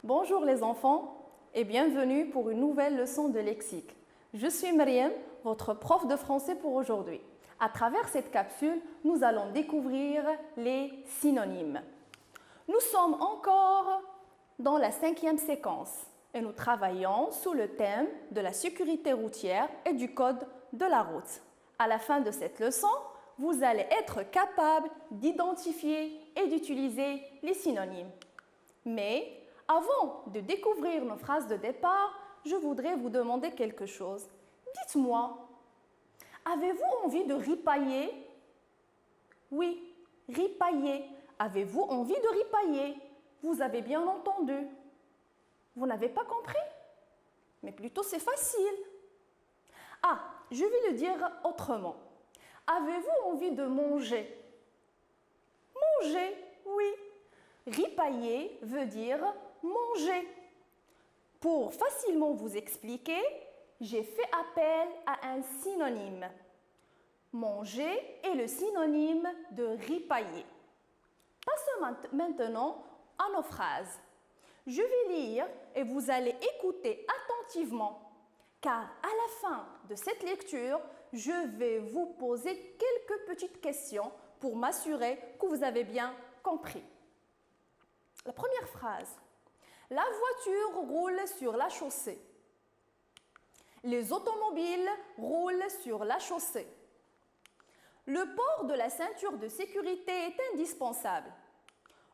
Bonjour les enfants et bienvenue pour une nouvelle leçon de lexique. Je suis Mariam, votre prof de français pour aujourd'hui. À travers cette capsule, nous allons découvrir les synonymes. Nous sommes encore dans la 5e séquence et nous travaillons sous le thème de la sécurité routière et du code de la route. À la fin de cette leçon, vous allez être capable d'identifier et d'utiliser les synonymes. Mais avant de découvrir nos phrases de départ, je voudrais vous demander quelque chose. Dites-moi, avez-vous envie de ripailler? Oui, ripailler. Avez-vous envie de ripailler? Vous avez bien entendu. Vous n'avez pas compris? Mais plutôt c'est facile. Ah, je vais le dire autrement. Avez-vous envie de manger? Manger, oui. Ripailler veut dire manger. Pour facilement vous expliquer, j'ai fait appel à un synonyme. Manger est le synonyme de ripailler. Passons maintenant à nos phrases. Je vais lire et vous allez écouter attentivement, car à la fin de cette lecture, je vais vous poser quelques petites questions pour m'assurer que vous avez bien compris. La première phrase. La voiture roule sur la chaussée. Les automobiles roulent sur la chaussée. Le port de la ceinture de sécurité est indispensable.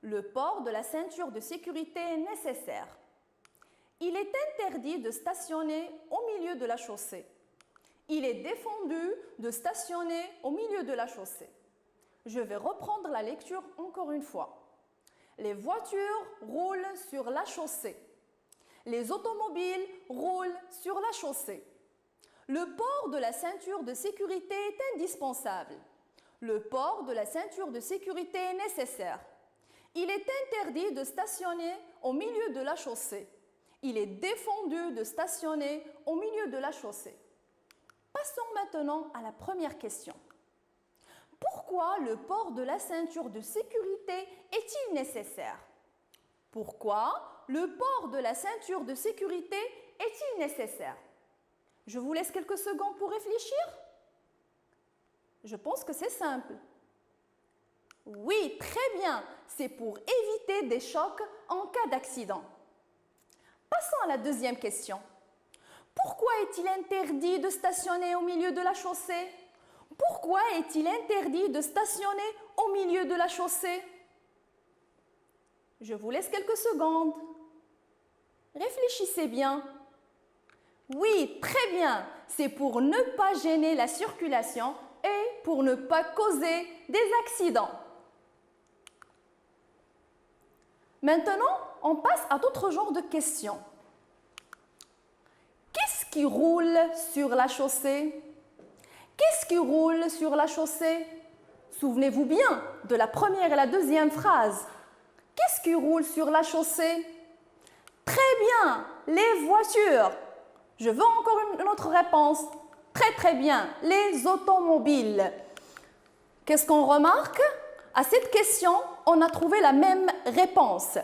Le port de la ceinture de sécurité est nécessaire. Il est interdit de stationner au milieu de la chaussée. Il est défendu de stationner au milieu de la chaussée. Je vais reprendre la lecture encore une fois. Les voitures roulent sur la chaussée. Les automobiles roulent sur la chaussée. Le port de la ceinture de sécurité est indispensable. Le port de la ceinture de sécurité est nécessaire. Il est interdit de stationner au milieu de la chaussée. Il est défendu de stationner au milieu de la chaussée. Passons maintenant à la première question. Pourquoi le port de la ceinture de sécurité est-il nécessaire? Pourquoi le port de la ceinture de sécurité est-il nécessaire? Je vous laisse quelques secondes pour réfléchir. Je pense que c'est simple. Oui, très bien, c'est pour éviter des chocs en cas d'accident. Passons à la deuxième question. Pourquoi est-il interdit de stationner au milieu de la chaussée? Pourquoi est-il interdit de stationner au milieu de la chaussée? Je vous laisse quelques secondes. Réfléchissez bien. Oui, très bien, c'est pour ne pas gêner la circulation et pour ne pas causer des accidents. Maintenant, on passe à d'autres genres de questions. Qu'est-ce qui roule sur la chaussée? Qu'est-ce qui roule sur la chaussée? Souvenez-vous bien de la première et la deuxième phrase. Qu'est-ce qui roule sur la chaussée? Très bien, les voitures. Je veux encore une autre réponse. Très très bien, les automobiles. Qu'est-ce qu'on remarque? À cette question, on a trouvé la même réponse.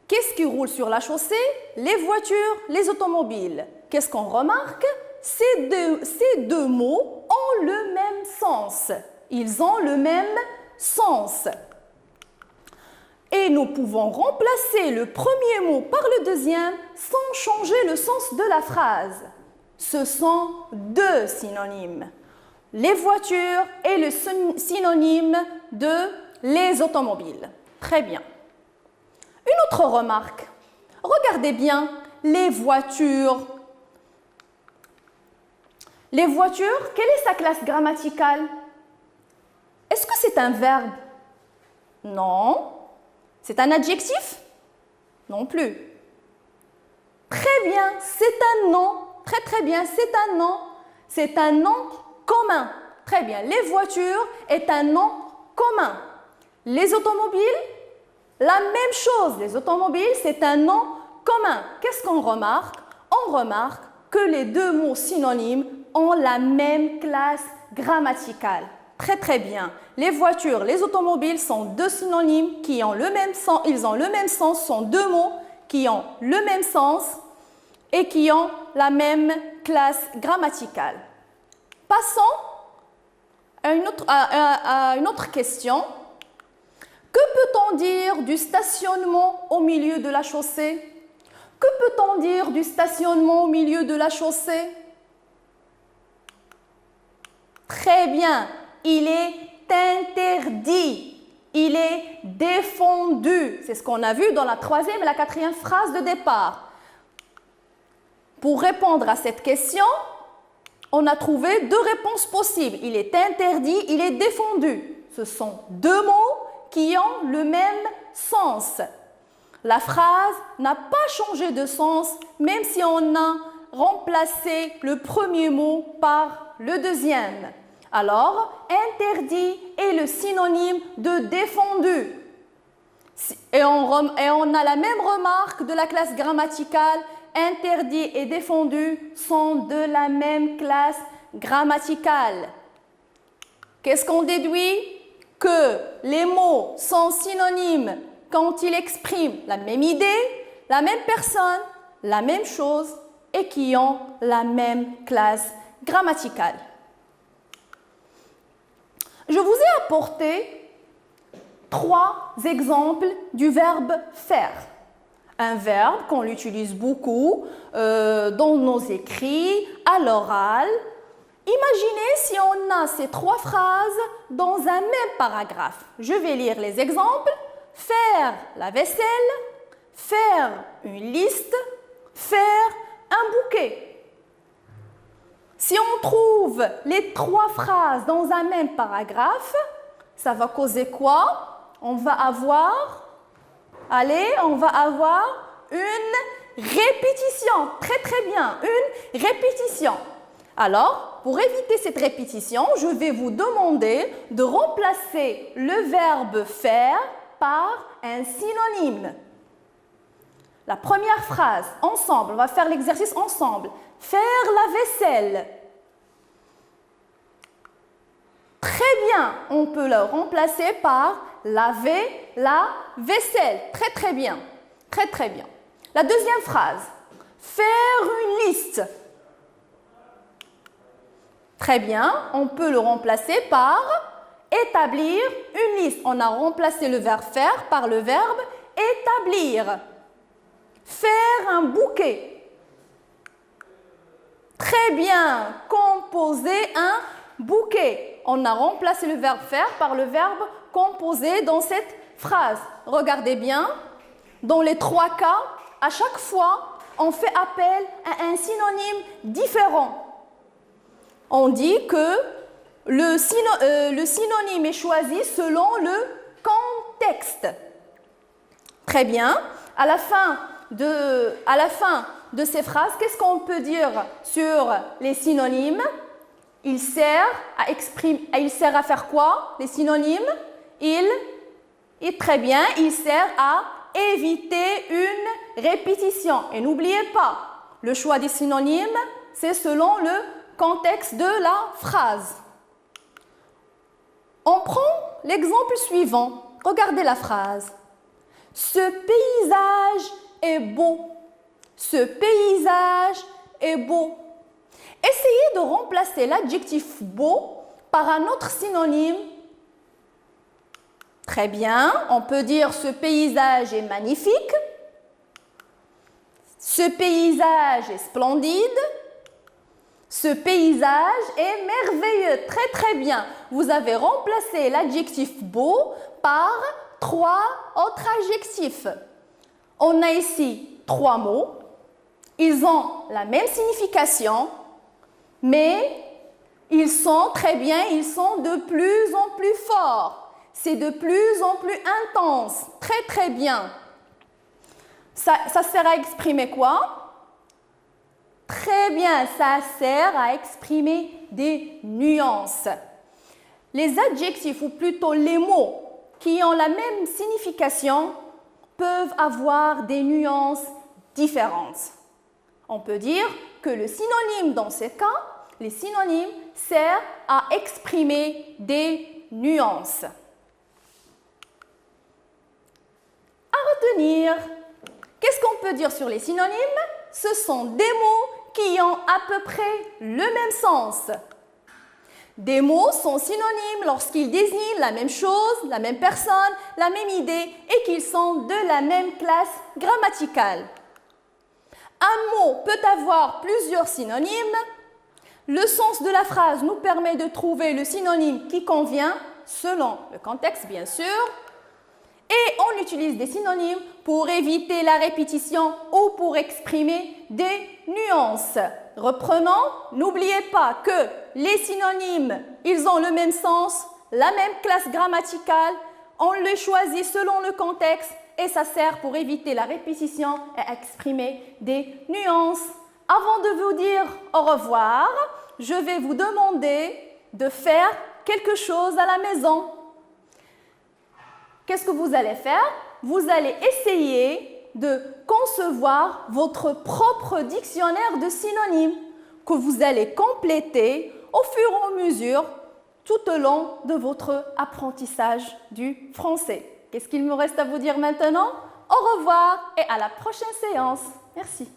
Qu'est-ce qui roule sur la chaussée? Les voitures, les automobiles. Qu'est-ce qu'on remarque? Ces deux mots ont le même sens. Ils ont le même sens. Et nous pouvons remplacer le premier mot par le deuxième sans changer le sens de la phrase. Ce sont deux synonymes. Les voitures et le synonyme de les automobiles. Très bien. Une autre remarque. Regardez bien les voitures. Les voitures, quelle est sa classe grammaticale? Est-ce que c'est un verbe? Non. C'est un adjectif? Non plus. Très bien, c'est un nom. Très très bien, c'est un nom. C'est un nom commun. Très bien, les voitures est un nom commun. Les automobiles, la même chose. Les automobiles, c'est un nom commun. Qu'est-ce qu'on remarque? On remarque que les deux mots synonymes ont la même classe grammaticale. Très très bien. Les voitures, les automobiles sont deux synonymes qui ont le même sens. Ils ont le même sens, sont deux mots qui ont le même sens et qui ont la même classe grammaticale. Passons à une autre question. Que peut-on dire du stationnement au milieu de la chaussée? Que peut-on dire du stationnement au milieu de la chaussée? Très bien, il est interdit, il est défendu. C'est ce qu'on a vu dans la troisième et la quatrième phrase de départ. Pour répondre à cette question, on a trouvé deux réponses possibles. Il est interdit, il est défendu. Ce sont deux mots qui ont le même sens. La phrase n'a pas changé de sens, même si on a remplacé le premier mot par le deuxième. Alors, interdit est le synonyme de défendu. Et on a la même remarque de la classe grammaticale. Interdit et défendu sont de la même classe grammaticale. Qu'est-ce qu'on déduit? Que les mots sont synonymes quand ils expriment la même idée, la même personne, la même chose et qui ont la même classe grammaticale. Je vous ai apporté 3 exemples du verbe faire. Un verbe qu'on utilise beaucoup dans nos écrits, à l'oral. Imaginez si on a ces 3 phrases dans un même paragraphe. Je vais lire les exemples. Faire la vaisselle, faire une liste, faire un bouquet. Si on trouve les 3 phrases dans un même paragraphe, ça va causer quoi? On va avoir une répétition. Très très bien, une répétition. Alors, pour éviter cette répétition, je vais vous demander de remplacer le verbe faire par un synonyme. La première phrase, ensemble, on va faire l'exercice ensemble. Faire la vaisselle. Très bien, on peut le remplacer par laver la vaisselle. Très très bien, très très bien. La deuxième phrase, faire une liste. Très bien, on peut le remplacer par établir une liste. On a remplacé le verbe faire par le verbe établir. Faire un bouquet. Très bien, composer un bouquet. On a remplacé le verbe faire par le verbe composer dans cette phrase. Regardez bien, dans les 3 cas, à chaque fois, on fait appel à un synonyme différent. On dit que le synonyme est choisi selon le contexte. Très bien. À la fin de ces phrases, qu'est-ce qu'on peut dire sur les synonymes? Il sert à faire quoi? Les synonymes? Très bien, il sert à éviter une répétition. Et n'oubliez pas, le choix des synonymes, c'est selon le contexte de la phrase. On prend l'exemple suivant. Regardez la phrase. Ce paysage est beau. Ce paysage est beau. Essayez de remplacer l'adjectif beau par un autre synonyme. Très bien, on peut dire ce paysage est magnifique. Ce paysage est splendide. Ce paysage est merveilleux. Très très bien. Vous avez remplacé l'adjectif beau par 3 autres adjectifs. On a ici 3 mots. Ils ont la même signification, mais ils sont très bien, ils sont de plus en plus forts. C'est de plus en plus intense. Très très bien. Ça sert à exprimer quoi? Très bien, ça sert à exprimer des nuances. Les adjectifs, ou plutôt les mots qui ont la même signification, peuvent avoir des nuances différentes. On peut dire que le synonyme dans ces cas, les synonymes servent à exprimer des nuances. À retenir, qu'est-ce qu'on peut dire sur les synonymes? Ce sont des mots qui ont à peu près le même sens. Des mots sont synonymes lorsqu'ils désignent la même chose, la même personne, la même idée et qu'ils sont de la même classe grammaticale. Un mot peut avoir plusieurs synonymes. Le sens de la phrase nous permet de trouver le synonyme qui convient, selon le contexte bien sûr. Et on utilise des synonymes pour éviter la répétition ou pour exprimer des nuances. Reprenons, n'oubliez pas que les synonymes, ils ont le même sens, la même classe grammaticale, on les choisit selon le contexte et ça sert pour éviter la répétition et exprimer des nuances. Avant de vous dire au revoir, je vais vous demander de faire quelque chose à la maison. Qu'est-ce que vous allez faire? Vous allez essayer de concevoir votre propre dictionnaire de synonymes que vous allez compléter au fur et à mesure tout au long de votre apprentissage du français. Qu'est-ce qu'il me reste à vous dire maintenant? Au revoir et à la prochaine séance. Merci.